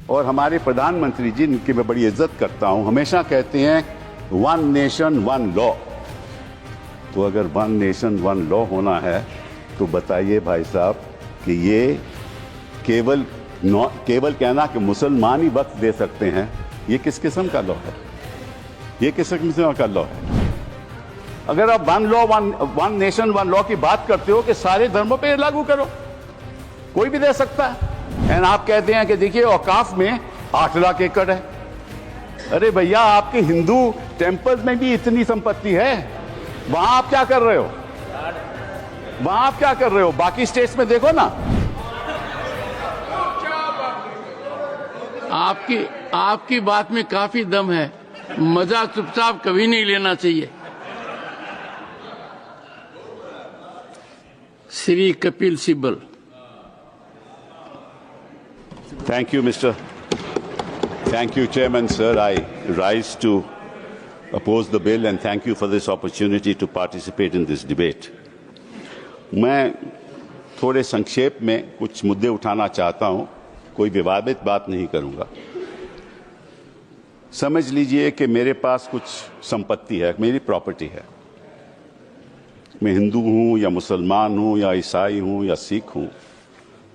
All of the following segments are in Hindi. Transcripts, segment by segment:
और हमारे प्रधानमंत्री जी, इनकी मैं बड़ी इज्जत करता हूं, हमेशा कहते हैं वन नेशन वन लॉ। तो अगर वन नेशन वन लॉ होना है तो बताइए भाई साहब कि ये केवल कहना कि मुसलमान ही वक्त दे सकते हैं, ये किस किस्म का लॉ है? ये किस किस्म का लॉ है? अगर आप वन नेशन वन लॉ की बात करते हो कि सारे धर्मों पे लागू करो, कोई भी दे सकता है। एंड आप कहते हैं कि देखिए औकाफ में 8 लाख एकड़ है। अरे भैया, आपके हिंदू टेम्पल्स में भी इतनी संपत्ति है, वहां आप क्या कर रहे हो? वहां आप क्या कर रहे हो? बाकी स्टेट्स में देखो ना। आपकी बात में काफी दम है, मजाक चुपचाप कभी नहीं लेना चाहिए। Shri Kapil Sibal. Thank you, Thank you, Chairman, sir. I rise to oppose the bill and thank you for this opportunity to participate in this debate. मैं थोड़े संक्षेप में कुछ मुद्दे उठाना चाहता हूं, कोई विवादित बात नहीं करूंगा। समझ लीजिए कि मेरे पास कुछ संपत्ति है, मेरी प्रॉपर्टी है। मैं हिंदू हूं या मुसलमान हूं या ईसाई हूं या सिख हूं,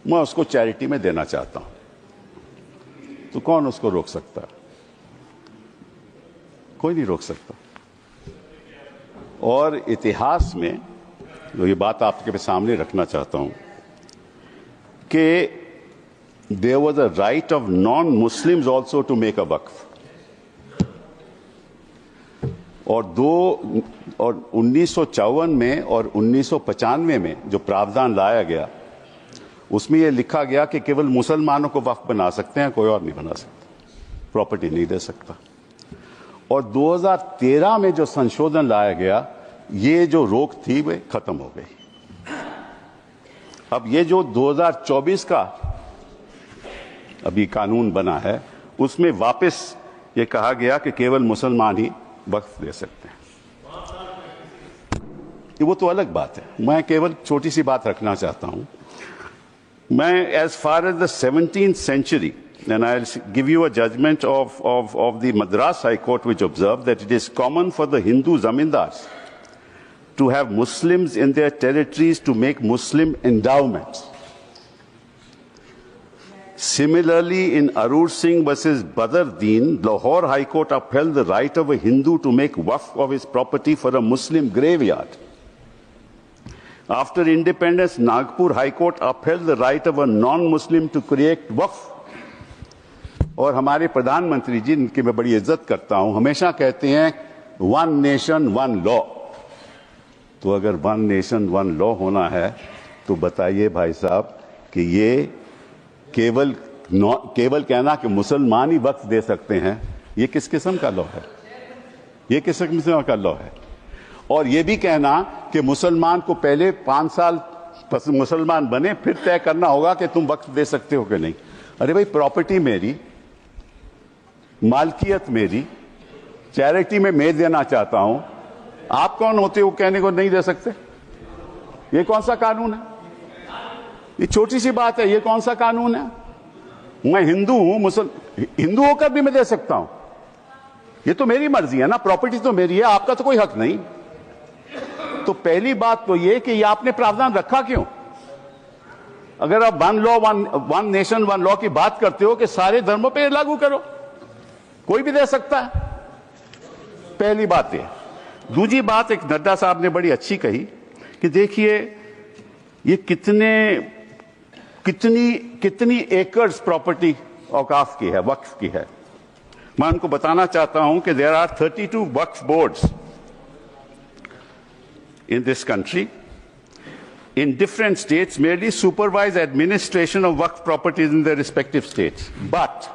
मैं उसको चैरिटी में देना चाहता हूं, तो कौन उसको रोक सकता है? कोई नहीं रोक सकता। और इतिहास में जो ये बात आपके सामने रखना चाहता हूं कि there was a right of non Muslims also to make a वक्फ। और 1954 में और 1995 में जो प्रावधान लाया गया, उसमें यह लिखा गया कि केवल मुसलमानों को वक्फ बना सकते हैं, कोई और नहीं बना सकता, प्रॉपर्टी नहीं दे सकता। और 2013 में जो संशोधन लाया गया, ये जो रोक थी वह खत्म हो गई। अब ये जो 2024 का अभी कानून बना है, उसमें वापस ये कहा गया कि केवल मुसलमान ही वक्फ दे सकते हैं। वो तो अलग बात है, मैं केवल छोटी सी बात रखना चाहता हूं। मैं as far as the 17th century, and I'll give you a judgment of the Madras High Court, which observed that it is common for the Hindu zamindars to have Muslims in their territories to make Muslim endowments. Similarly, in Arur Singh versus Badr Deen, Lahore High Court upheld the right of a Hindu to make waqf of his property for a Muslim graveyard. After independence, Nagpur High Court upheld the right of a non-Muslim to create waqf. और हमारे प्रधानमंत्री जी, इनकी मैं बड़ी इज्जत करता हूं, हमेशा कहते हैं वन नेशन वन लॉ। तो अगर वन नेशन वन लॉ होना है तो बताइए भाई साहब कि ये केवल कहना कि मुसलमान ही वक्फ दे सकते हैं, ये किस किस्म का लॉ है? ये किस किस्म का लॉ है? और ये भी कहना कि मुसलमान को पहले 5 साल मुसलमान बने, फिर तय करना होगा कि तुम वक्फ दे सकते हो कि नहीं। अरे भाई, प्रॉपर्टी मेरी, मालकियत मेरी, चैरिटी में मैं देना चाहता हूं, आप कौन होते हो कहने को नहीं दे सकते? ये कौन सा कानून है? ये छोटी सी बात है, ये कौन सा कानून है? मैं हिंदू हूं, हिंदू होकर भी मैं दे सकता हूं। ये तो मेरी मर्जी है ना, प्रॉपर्टी तो मेरी है, आपका तो कोई हक नहीं। तो पहली बात तो ये कि ये आपने प्रावधान रखा क्यों? अगर आप वन नेशन वन लॉ की बात करते हो कि सारे धर्मों पे लागू करो, कोई भी दे सकता है। पहली बात ये। दूसरी बात, एक नड्डा साहब ने बड़ी अच्छी कही कि देखिए ये कितनी एकर्स प्रॉपर्टी औकाफ की है, वक्फ की है। मैं उनको बताना चाहता हूं कि there are 32 Waqf boards in this country in different states merely supervise administration of waqf properties in their respective states. But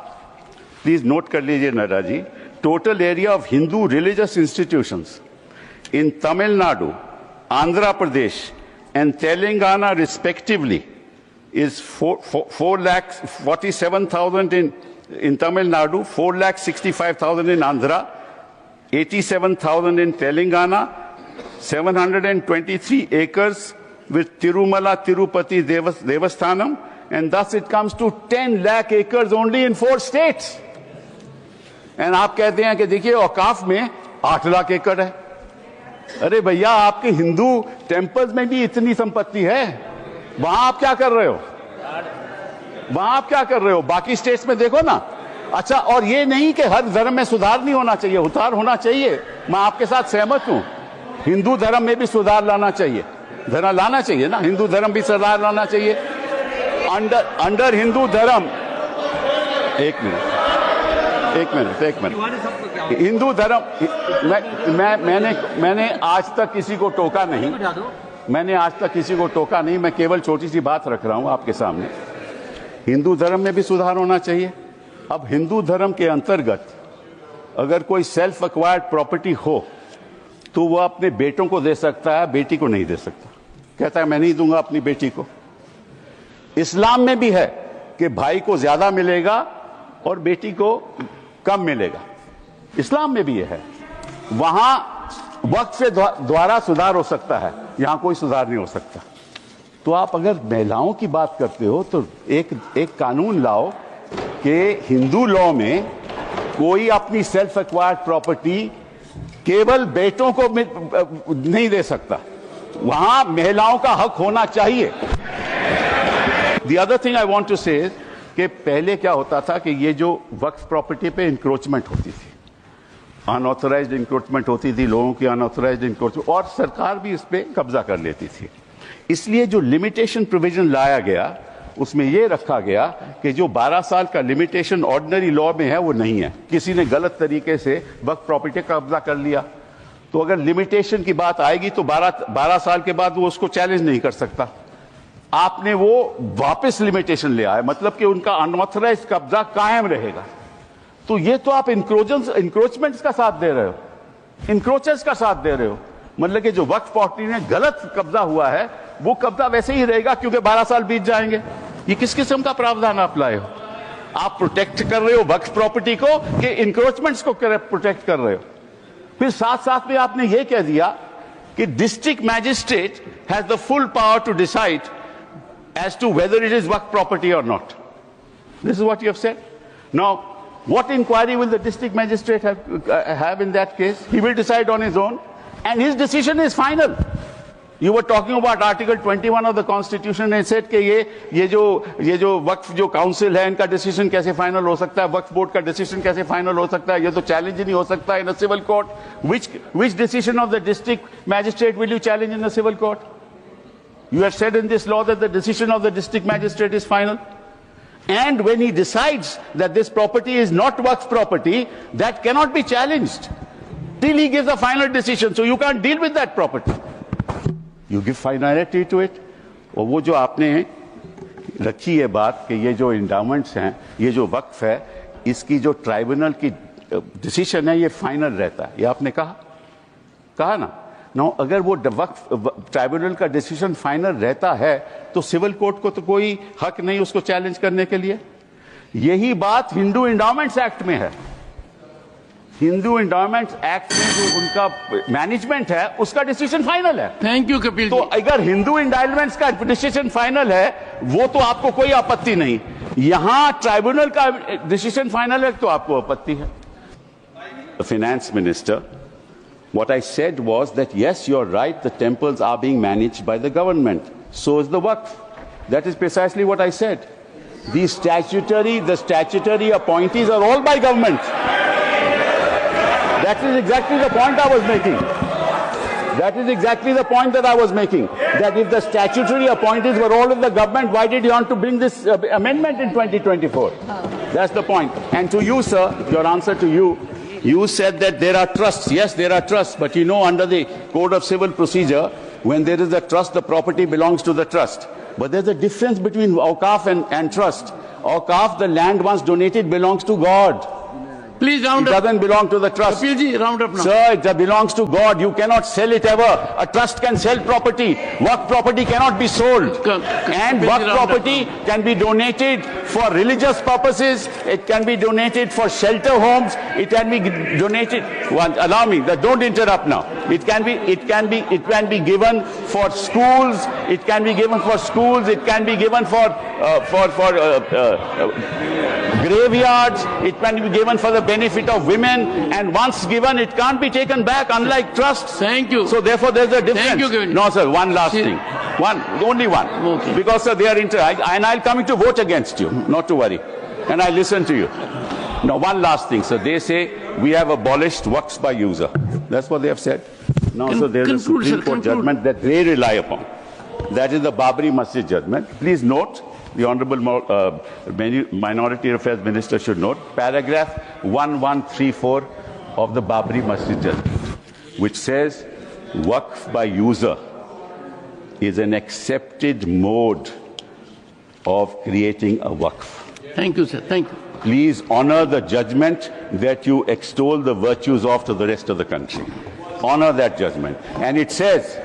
please note kar lijiye Nada ji, total area of Hindu religious institutions in Tamil Nadu, Andhra Pradesh and Telangana respectively is 4,47,000 in Tamil Nadu, 4,65,000 in Andhra, 87,000 in Telangana, 723 acres with Tirumala Tirupati Devasthanam and thus it comes to 10 lakh acres only in 4 states. And आप कहते हैं कि देखिए औकाफ में 8 लाख एकड़ है। अरे भैया, आपके हिंदू टेम्पल्स में भी इतनी संपत्ति है, वहां आप क्या कर रहे हो? वहां आप क्या कर रहे हो? बाकी स्टेट्स में देखो ना। अच्छा, और ये नहीं कि हर धर्म में सुधार नहीं होना चाहिए, उतार होना चाहिए, मैं आपके साथ सहमत हूं। हिंदू धर्म में भी सुधार लाना चाहिए, धर्म लाना चाहिए ना, हिंदू धर्म भी सुधार लाना चाहिए। अंडर हिंदू धर्म, एक मिनट, हिंदू धर्म, मैंने आज तक किसी को टोका नहीं, मैं केवल छोटी सी बात रख रहा हूं आपके सामने। हिंदू धर्म में भी सुधार होना चाहिए। अब हिंदू धर्म के अंतर्गत अगर कोई सेल्फ एक्वायर्ड प्रॉपर्टी हो तो वह अपने बेटों को दे सकता है, बेटी को नहीं दे सकता। कहता है मैं नहीं दूंगा अपनी बेटी को। इस्लाम में भी है कि भाई को ज्यादा मिलेगा और बेटी को कम मिलेगा, इस्लाम में भी यह है। वहां वक्त से द्वारा सुधार हो सकता है, यहां कोई सुधार नहीं हो सकता। तो आप अगर महिलाओं की बात करते हो तो एक कानून लाओ कि हिंदू लॉ में कोई अपनी सेल्फ एक्वायर्ड प्रॉपर्टी केवल बेटों को नहीं दे सकता, वहां महिलाओं का हक होना चाहिए। The other thing I want to say कि पहले क्या होता था कि ये जो वक्फ प्रॉपर्टी पे इंक्रोचमेंट होती थी, अनऑथराइज्ड इंक्रोचमेंट होती थी, लोगों की अनऑथराइज्ड इंक्रोचमेंट, और सरकार भी इस पे कब्जा कर लेती थी। इसलिए जो लिमिटेशन प्रोविजन लाया गया उसमें यह रखा गया कि जो 12 साल का लिमिटेशन ऑर्डिनरी लॉ में है वो नहीं है। किसी ने गलत तरीके से वक्फ प्रॉपर्टी का कब्जा कर लिया तो अगर लिमिटेशन की बात आएगी तो 12 साल के बाद वो उसको चैलेंज नहीं कर सकता। आपने वो वापस लिमिटेशन ले आए, मतलब कि उनका अनऑथराइज्ड कब्जा कायम रहेगा। तो ये तो आप इंक्रोचमेंट्स का साथ दे रहे हो, इंक्रोचर्स का साथ दे रहे हो। मतलब कि जो वक्फ प्रॉपर्टी में गलत कब्जा हुआ है वो कब्जा वैसे ही रहेगा क्योंकि 12 साल बीत जाएंगे। ये किस किस्म का प्रावधान आप लाए हो? आप प्रोटेक्ट कर रहे हो वक्फ प्रॉपर्टी को कि इंक्रोचमेंट्स को प्रोटेक्ट कर रहे हो? फिर साथ साथ में आपने ये कह दिया कि district magistrate has the full power to decide as to whether it is work property or not. This is what you have said. Now, what inquiry will the district magistrate have in that case? He will decide on his own, and his decision is final. You were talking about Article 21 of the Constitution and said कि ये जो वक्फ जो काउंसिल है इनका डिसीजन कैसे फाइनल हो सकता है, वक्फ बोर्ड का डिसीजन कैसे फाइनल हो सकता है, ये तो चैलेंज ही नहीं हो सकता इन a civil court. Which decision of the district magistrate will you challenge in the civil court? You have said in this law that the decision of the district magistrate is final. And when he decides that this property is not waqf property, that cannot be challenged till he gives a final decision. So you can't deal with that property. You give finality to it. और वो जो आपने रखी है बात कि ये जो इंडाउमेंट्स हैं, ये जो वक्फ है, इसकी जो ट्राइब्यूनल की डिसीजन है ये फाइनल रहता है, ये आपने कहा ना। नो, अगर वो वक्फ ट्राइब्यूनल का डिसीजन फाइनल रहता है तो सिविल कोर्ट को तो कोई हक नहीं उसको चैलेंज करने के लिए। यही बात हिंदू इंडाउमेंट्स एक्ट में है। हिंदू इंडाउमेंट्स एक्ट में जो उनका मैनेजमेंट है उसका डिसीजन फाइनल है। Thank you Kapil. तो अगर हिंदू इंडाउमेंट्स का डिसीजन फाइनल है वो तो आपको कोई आपत्ति नहीं, यहां ट्राइब्यूनल का डिसीजन फाइनल है तो आपको आपत्ति है। Finance minister, what I said was that yes, you're right, the temples are being managed by the government. So is the Waqf. That is precisely what I said. The statutory appointees are all by government. That is exactly the point I was making. That is exactly the point that I was making. That if the statutory appointees were all of the government, why did you want to bring this amendment in 2024? That's the point. And to you, sir, your answer to you, you said that there are trusts. Yes, there are trusts. But you know, under the Code of Civil Procedure, when there is a trust, the property belongs to the trust. But there's a difference between awqaf and trust. Awqaf, the land once donated, belongs to God. Please round It up. doesn't belong to the trust. Kapil ji, round up now. Sir, it belongs to God. You cannot sell it ever. A trust can sell property. Work property cannot be sold. And Kapil ji, work round up property can be donated for religious purposes. It can be donated for shelter homes. It can be donated. Allow me. Don't interrupt now. It can be given for schools. It can be given for schools. It can be given for graveyards. It can be given for the benefit of women. And once given, it can't be taken back, unlike trusts. Thank you. So therefore, there's a difference. Thank you, Kevin. No, sir. One last See- thing. Only one. Okay. Because sir, they are and I'll come to vote against you. Not to worry. And I listen to you. Now, one last thing, sir. They say we have abolished waqfs by user. That's what they have said. Now, so there's a conclude, Supreme sir, Court conclude. judgment that they rely upon. That is the Babri Masjid judgment. Please note, the Honorable Minority Affairs Minister should note, paragraph 1134 of the Babri Masjid judgment, which says waqf by user is an accepted mode of creating a waqf. Thank you, sir. Thank you. Please honor the judgment that you extol the virtues of to the rest of the country. Honor that judgment. And it says,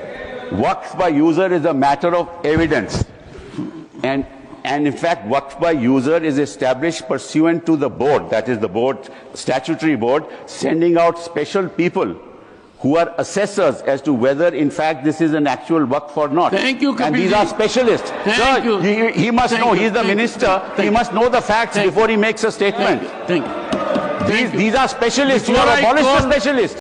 waqf by user is a matter of evidence. And in fact, waqf by user is established pursuant to the board, that is the board, statutory board, sending out special people who are assessors as to whether, in fact, this is an actual waqf or not. Thank you, And Kapil these ji. are specialists. Thank you. He must Thank know. you. He's the Thank you. minister. Thank He you. must know the facts Thank you. before he makes a statement. Thank you. Thank you. These are specialists. You Before have I abolished the call- specialists.